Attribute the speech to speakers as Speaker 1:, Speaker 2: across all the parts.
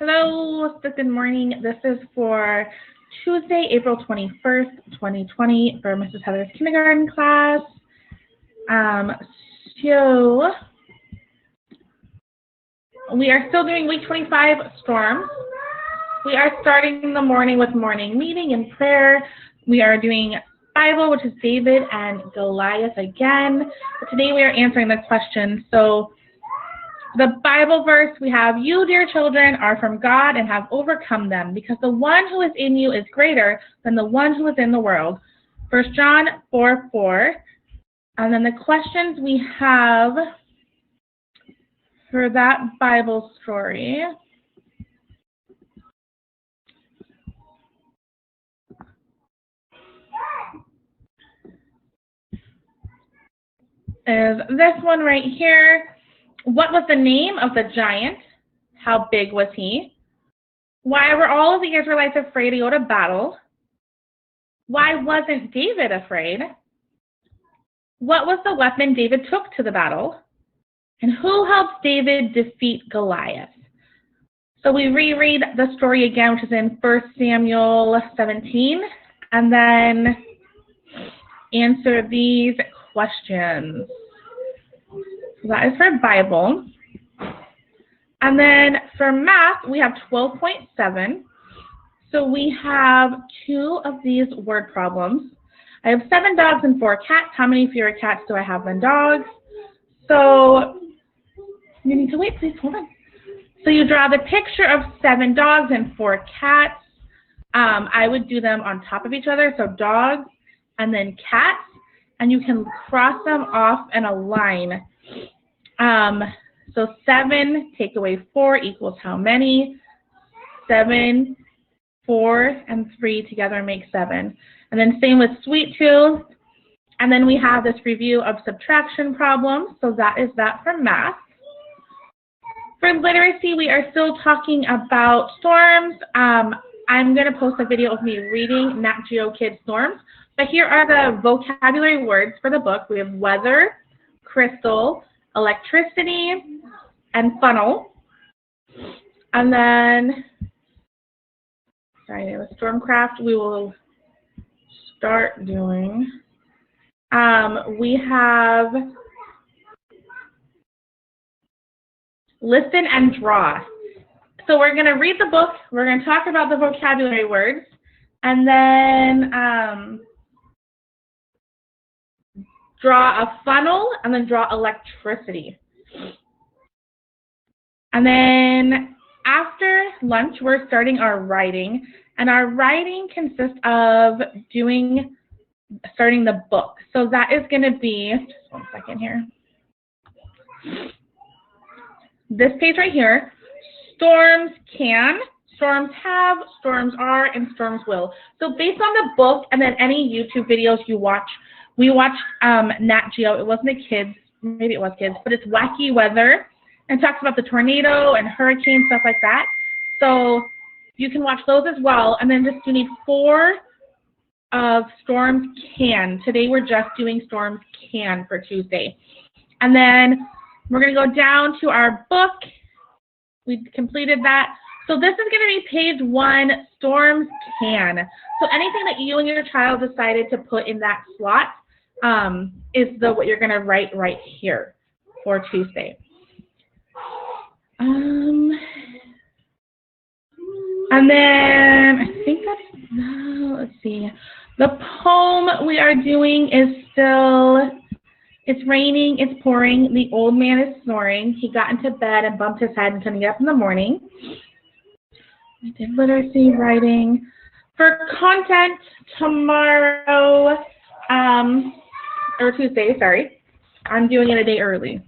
Speaker 1: Hello, good morning. This is for Tuesday, April 21st, 2020 for Mrs. Heather's kindergarten class. So we are still doing week 25 storms. We are starting the morning with morning meeting and prayer. We are doing Bible, which is David and Goliath again. But today we are answering the question. So the Bible verse we have, you, dear children, are from God and have overcome them, because the one who is in you is greater than the one who is in the world. 1 John 4:4. And then the questions we have for that Bible story is this one right here. What was the name of the giant? How big was he? Why were all of the Israelites afraid to go to battle? Why wasn't David afraid? What was the weapon David took to the battle? And who helped David defeat Goliath? So we reread the story again, which is in 1 Samuel 17, and then answer these questions. So that is for Bible. And then for math, we have 12.7. So we have two of these word problems. I have 7 dogs and 4 cats. How many fewer cats do I have than dogs? So you need to wait, please. Hold on. So you draw the picture of 7 dogs and 4 cats. I would do them on top of each other. So dogs and then cats. And you can cross them off in a line. So 7 take away 4 equals how many? 7, 4, and 3 together make 7. And then same with sweet tooth. And then we have this review of subtraction problems. So that is that for math. For literacy, we are still talking about storms. I'm going to post a video of me reading Nat Geo Kids Storms. But here are the vocabulary words for the book. We have weather, crystal, electricity, and funnel. And then, sorry, with Stormcraft, we will start doing. We have listen and draw. So we're going to read the book. We're going to talk about the vocabulary words. And then draw a funnel, and then draw electricity. And then after lunch, we're starting our writing. And our writing consists of starting the book. So that is going to be, just one second here. This page right here, storms can, storms have, storms are, and storms will. So based on the book and then any YouTube videos you watch, we watched Nat Geo. It wasn't a kids, maybe it was kids, but it's wacky weather and talks about the tornado and hurricane, stuff like that. So you can watch those as well. And then just you need 4 of storms can. Today we're just doing storms can for Tuesday. And then we're going to go down to our book. We completed that. So this is going to be page 1, storms can. So anything that you and your child decided to put in that slot is what you're going to write right here for Tuesday. And then I think that's, let's see. The poem we are doing is still, it's raining, it's pouring, the old man is snoring. He got into bed and bumped his head and couldn't get up in the morning. I did literacy, writing. For content, tomorrow, or Tuesday, sorry. I'm doing it a day early.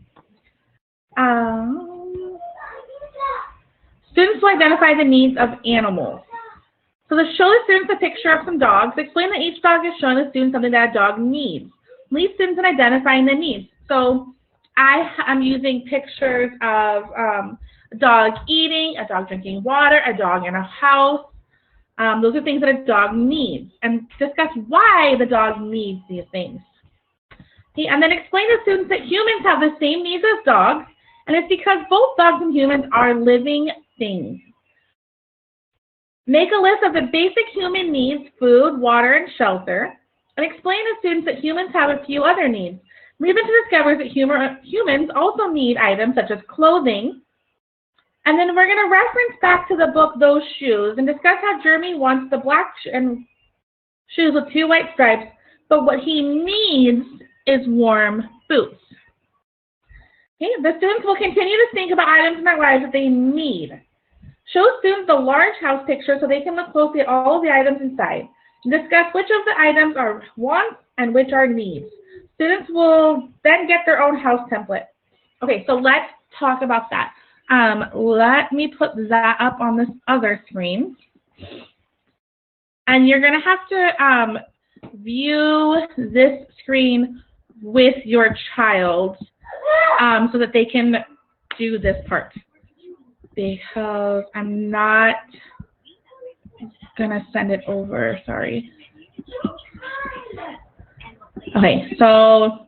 Speaker 1: Students will identify the needs of animals. So show the students a picture of some dogs. Explain that each dog is showing the student something that a dog needs. Lead students in identifying the needs. So I'm using pictures of a dog eating, a dog drinking water, a dog in a house. Those are things that a dog needs. And discuss why the dog needs these things. Okay, and then explain to students that humans have the same needs as dogs, and it's because both dogs and humans are living things. Make a list of the basic human needs, food, water, and shelter, and explain to students that humans have a few other needs. Move into discovers that humans also need items such as clothing. And then we're going to reference back to the book, Those Shoes, and discuss how Jeremy wants the black shoes with 2 white stripes, but what he needs is warm boots. Okay, the students will continue to think about items in their lives that they need. Show students the large house picture so they can look closely at all of the items inside and discuss which of the items are wants and which are needs. Students will then get their own house template. Okay, so let's talk about that. Let me put that up on this other screen. And you're going to have to view this screen with your child so that they can do this part. Because I'm not going to send it over, sorry. Okay, so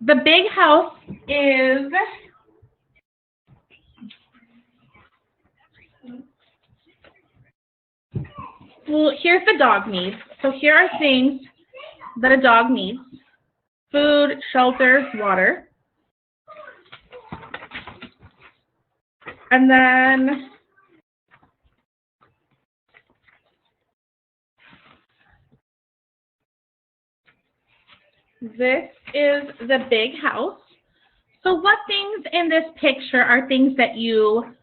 Speaker 1: the big house is well, here's the dog needs. So here are things that a dog needs: food, shelter, water. And then this is the big house. So what things in this picture are things that you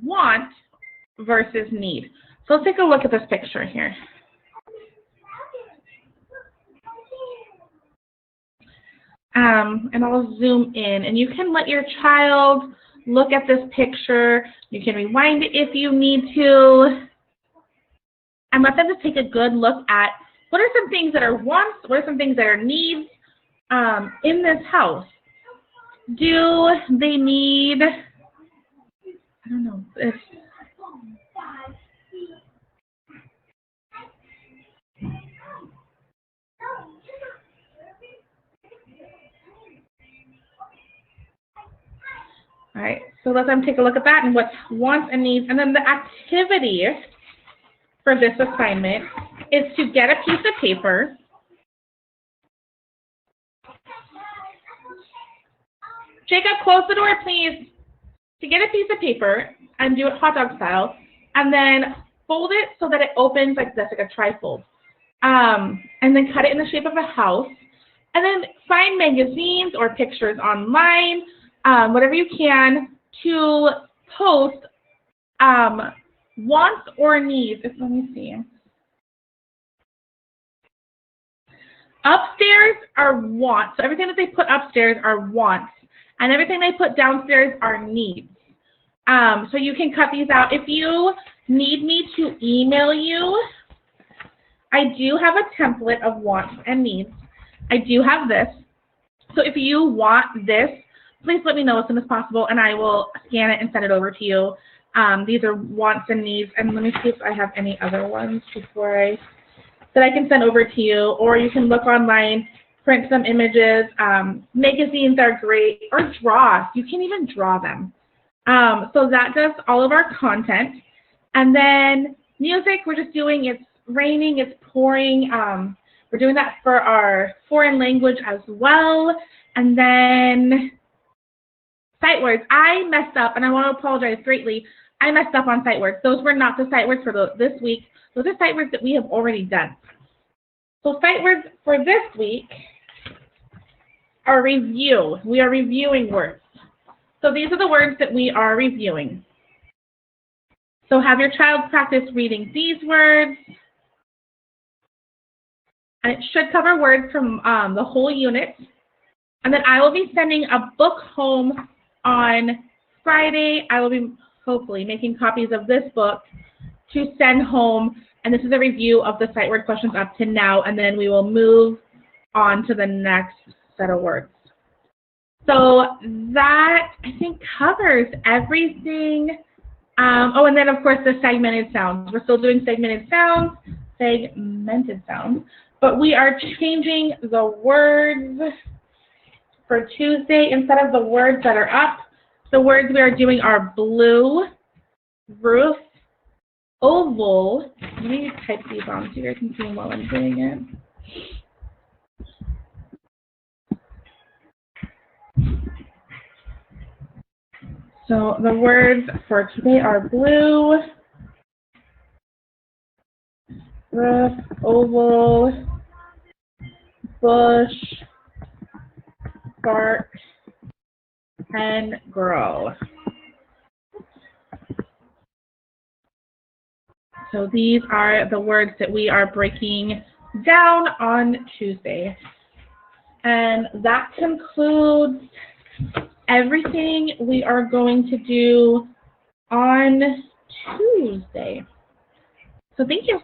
Speaker 1: want versus need? So let's take a look at this picture here. And I'll zoom in, and you can let your child look at this picture. You can rewind it if you need to, and let them just take a good look at what are some things that are wants, what are some things that are needs in this house. Do they need, I don't know, if all right, so let them take a look at that and what wants and needs. And then the activity for this assignment is to get a piece of paper. Jacob, close the door, please. To get a piece of paper and do it hot dog style, and then fold it so that it opens like this, like a trifold. And then cut it in the shape of a house. And then find magazines or pictures online, whatever you can, to post wants or needs. Let me see. Upstairs are wants. So everything that they put upstairs are wants. And everything they put downstairs are needs. So you can cut these out. If you need me to email you, I do have a template of wants and needs. I do have this. So if you want this, please let me know as soon as possible, and I will scan it and send it over to you. These are wants and needs. And let me see if I have any other ones before that I can send over to you. Or you can look online, print some images. Magazines are great. Or draw. You can even draw them. So that does all of our content. And then music, we're just doing, it's raining, it's pouring. We're doing that for our foreign language as well. And then sight words. I messed up, and I want to apologize greatly. I messed up on sight words. Those were not the sight words for this week. Those are sight words that we have already done. So sight words for this week are review. We are reviewing words. So these are the words that we are reviewing. So have your child practice reading these words. And it should cover words from the whole unit. And then I will be sending a book home on Friday. I will be hopefully making copies of this book to send home. And this is a review of the sight word questions up to now. And then we will move on to the next set of words. So that, I think, covers everything. Oh, and then, of course, the segmented sounds. We're still doing segmented sounds, but we are changing the words for Tuesday. Instead of the words that are up, the words we are doing are blue, roof, oval. Let me type these on so you guys can see them while I'm doing it. So the words for today are blue, roof, oval, bush, bark, and grow. So these are the words that we are breaking down on Tuesday. And that concludes everything we are going to do on Tuesday. So thank you.